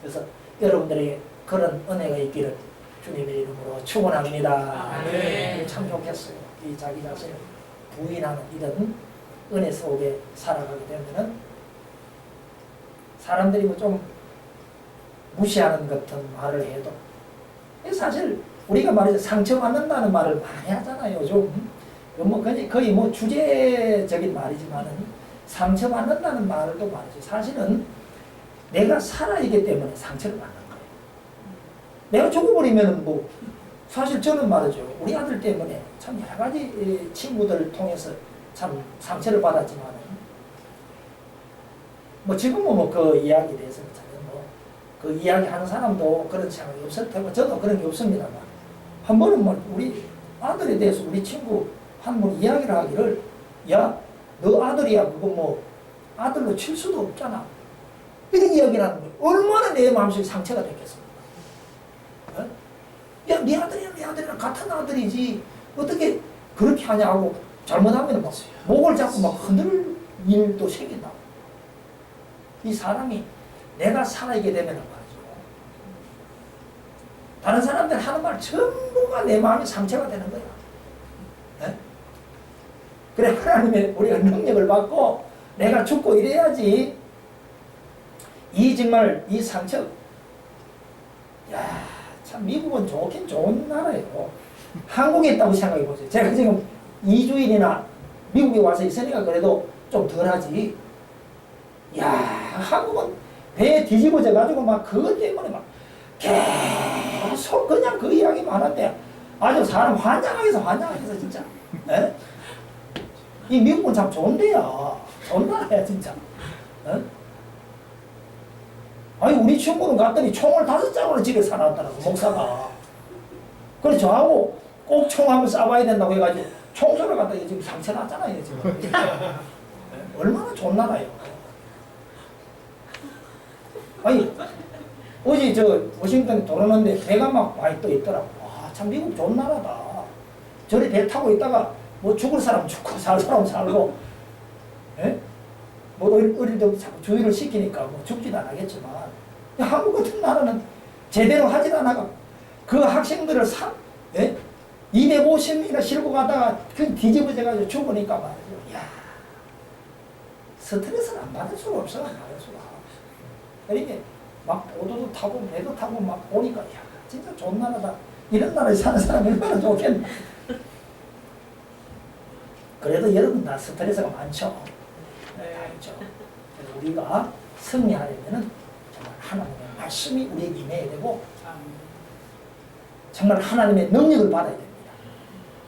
그래서 여러분들에게 그런 은혜가 있기를 주님의 이름으로 축원합니다. 네. 참 좋겠어요. 이 자기 자신을 부인하는 이런 은혜 속에 살아가게 되면은 사람들이 뭐 좀 무시하는 같은 말을 해도 사실 우리가 말이죠. 상처받는다는 말을 많이 하잖아요. 요즘. 뭐 거의 뭐 주제적인 말이지만은 상처받는다는 말도 말이죠. 사실은 내가 살아있기 때문에 상처를 받는 거예요. 내가 죽어버리면은 뭐 사실 저는 말이죠. 우리 아들 때문에 참 여러 가지 친구들을 통해서 참 상처를 받았지만은 뭐 지금은 뭐 그 이야기에 대해서는 뭐 그 이야기 하는 사람도 그런 생각이 없을 테고 저도 그런 게 없습니다만 한 번은 뭐 우리 아들에 대해서 우리 친구 한 번 이야기를 하기를 야 너 아들이야 그거 뭐 아들로 칠 수도 없잖아 이런 이야기를 하는 거예요. 얼마나 내 마음속에 상처가 됐겠습니까? 어? 야 네 아들이랑 내 아들이랑 같은 아들이지 어떻게 그렇게 하냐고 잘못하면 막 목을 잡고 막 흔들 일도 생긴다. 이 사람이 내가 살아있게 되면 말이죠. 다른 사람들 하는 말 전부가 내 마음이 상처가 되는 거야. 네? 그래 하나님의 우리가 능력을 받고 내가 죽고 이래야지 이 정말 이 상처 야 참 미국은 좋긴 좋은 나라예요. 한국에 있다고 생각해 보세요. 제가 지금 2주일이나 미국에 와서 있으니까 그래도 좀 덜하지. 야 한국은 배에 뒤집어져 가지고 막 그것 때문에 막 계속 그냥 그 이야기만 하는데 아주 사람 환장하겠어 진짜. 에? 이 미국은 참 좋은 데야. 좋은 나라야 진짜. 에? 아니 우리 친구는 갔더니 총을 5장으로 집에 사놨더라고 목사가. 그래 저하고 꼭 총 한번 쏴봐야 된다고 해가지고 총소를 갖다 지금 상처 났잖아요 지금. 얼마나 좋은 나라예요. 아니 어제 저 워싱턴에 돌아오는데 배가 막 많이 떠 있더라고. 와 참 미국 좋은 나라다. 저리 배 타고 있다가 뭐 죽을 사람 죽고 살 사람 살고, 예? 뭐 어리도 자꾸 주의를 시키니까 뭐 죽지도 안 하겠지만 한국 같은 나라는 제대로 하질 않아가 그 학생들을 250명이나 싣고 가다가 그 뒤집어져가지고 죽으니까 말이죠. 야 스트레스를 안 받을 수가 없어. 안 받을 수가. 그러니까 막 보도도 타고 배도 타고 막 오니까 야 진짜 좋은 나라다. 이런 나라에 사는 사람이 얼마나 좋겠나. 그래도 여러분 다 스트레스가 많죠. 네, 다 있죠. 그래서 우리가 승리하려면은 정말 하나님의 말씀이 우리에게 임해야 되고 정말 하나님의 능력을 받아야 됩니다.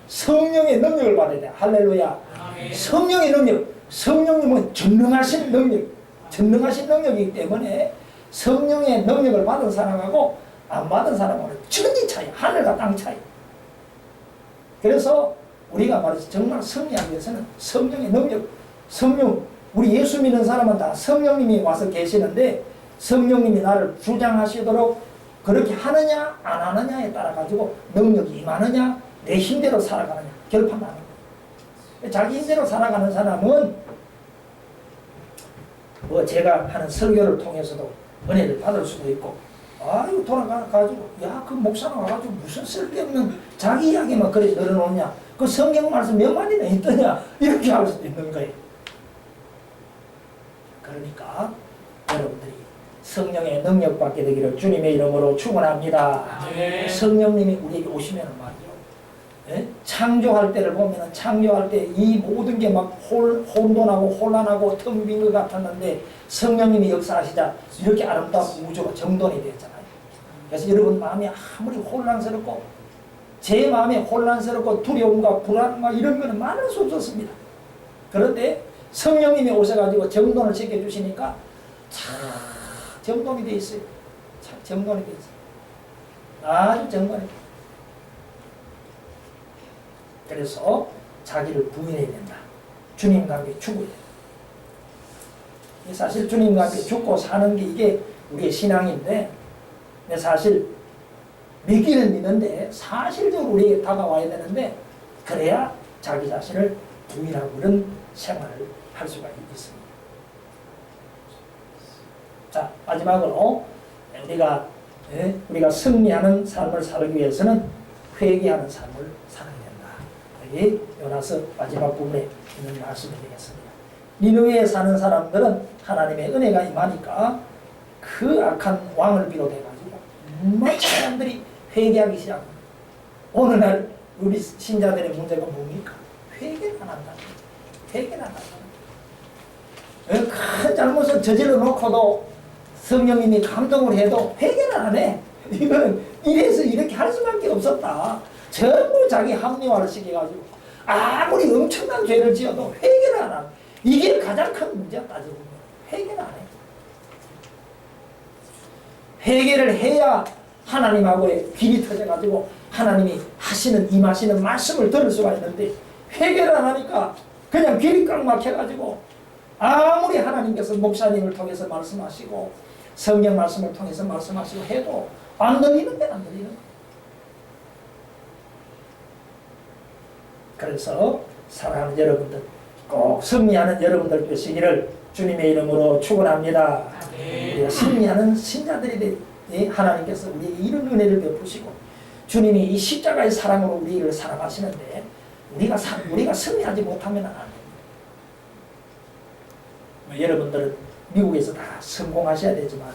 성령의 능력을 받아야 돼. 할렐루야. 성령의 능력. 성령님은 전능하신 능력. 전능하신 능력이기 때문에 성령의 능력을 받은 사람하고 안 받은 사람하고는 천지 차이, 하늘과 땅 차이. 그래서 우리가 말해서 정말 승리하기 위해서는 성령의 능력, 성령, 우리 예수 믿는 사람은 다 성령님이 와서 계시는데 성령님이 나를 주장하시도록 그렇게 하느냐 안 하느냐에 따라 가지고 능력이 임하느냐 내 힘대로 살아가느냐 결판나는 거예요. 자기 힘대로 살아가는 사람은 뭐 제가 하는 설교를 통해서도 은혜를 받을 수도 있고 아이고 돌아가가지고 야 그 목사가 와가지고 무슨 쓸데없는 자기 이야기만 그래 늘어놓냐 그 성경 말씀 몇 마디나 있더냐 이렇게 할 수도 있는 거예요. 그러니까 여러분들이 성령의 능력 받게 되기를 주님의 이름으로 축원합니다. 네. 성령님이 우리에게 오시면 말이죠. 예? 창조할 때를 보면 창조할 때 이 모든 게 막 혼돈하고 혼란하고 텅 빈 것 같았는데 성령님이 역사하시자 이렇게 아름다운 우주가 정돈이 되었잖아요. 그래서 여러분 마음이 아무리 혼란스럽고 제 마음에 혼란스럽고 두려움과 불안 막 이런 거는 말할 수 없었습니다. 그런데 성령님이 오셔가지고 정돈을 시켜주시니까 참 정돈이 돼 있어요. 참 정돈이 돼 있어요. 아주 정돈이 돼 있어요. 그래서 자기를 부인해야 된다. 주님과 함께 죽어야 된다. 사실 주님과 함께 죽고 사는 게 이게 우리의 신앙인데 사실 믿기는 믿는데 사실적으로 우리에게 다가와야 되는데 그래야 자기 자신을 부인하고 그런 생활을 할 수가 있습니다. 자, 마지막으로 우리가 승리하는 삶을 살기 위해서는 회개하는 삶을 살아야 된다. 여기 요나서 마지막 부분에 있는 말씀을 드리겠습니다. 니느웨에 사는 사람들은 하나님의 은혜가 임하니까 그 악한 왕을 비롯해가지고 정말 사람들이 회개하기 시작합니다. 오늘날 우리 신자들의 문제가 뭡니까? 회개를 안 한다. 회개를 안 한다. 큰 잘못을 저질러 놓고도 성령님이 감동을 해도 회개를 안 해. 이거는 이래서 이렇게 할 수밖에 없었다. 전부 자기 합리화를 시켜가지고 아무리 엄청난 죄를 지어도 회개를 안 하고 이게 가장 큰 문제야. 따지고 보면 회개를 안 해. 회개를 해야 하나님하고의 길이 터져가지고 하나님이 하시는 임하시는 말씀을 들을 수가 있는데 회개를 안 하니까 그냥 길이 꽉 막혀가지고 아무리 하나님께서 목사님을 통해서 말씀하시고 성경 말씀을 통해서 말씀하시고 해도 안 들리는 데는 안 들리는 거예요. 그래서 사랑하는 여러분들 꼭 승리하는 여러분들 되시기를 주님의 이름으로 축원합니다. 우리가 승리하는 신자들이 하나님께서 우리에게 이런 은혜를 베푸시고 주님이 이 십자가의 사랑으로 우리를 사랑하시는데 우리가 승리하지 못하면 안 됩니다. 여러분들은 미국에서 다 성공하셔야 되지만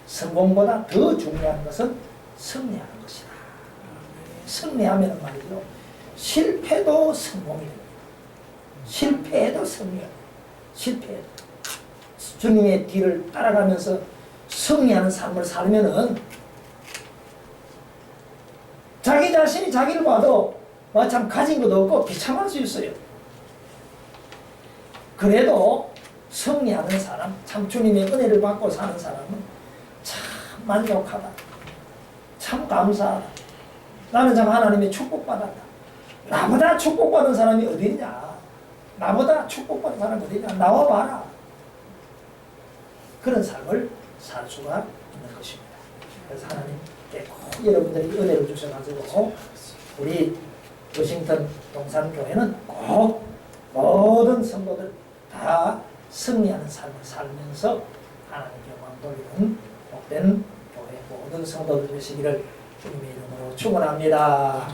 성공보다 더 중요한 것은 승리하는 것이다. 승리하면 말이죠. 실패도 성공이 됩니다. 실패해도 승리해요. 실패해도. 주님의 뒤를 따라가면서 승리하는 삶을 살면은 자기 자신이 자기를 봐도 참 가진 것도 없고 비참할 수 있어요. 그래도 승리하는 사람, 참 주님의 은혜를 받고 사는 사람은 참 만족하다. 참 감사하다. 나는 참 하나님의 축복받았다. 나보다 축복받은 사람이 어디 있냐? 나보다 축복받은 사람이 어디 있냐? 나와봐라. 그런 삶을 살 수가 있는 것입니다. 그래서 하나님께 꼭 여러분들이 은혜를 주셔가지고 우리 워싱턴 동산교회는 꼭 모든 성도들 다 승리하는 삶을 살면서 하나님께 영광 돌리는 복된 교회 모든 성도들 되시기를 주님의 이름으로 축원합니다.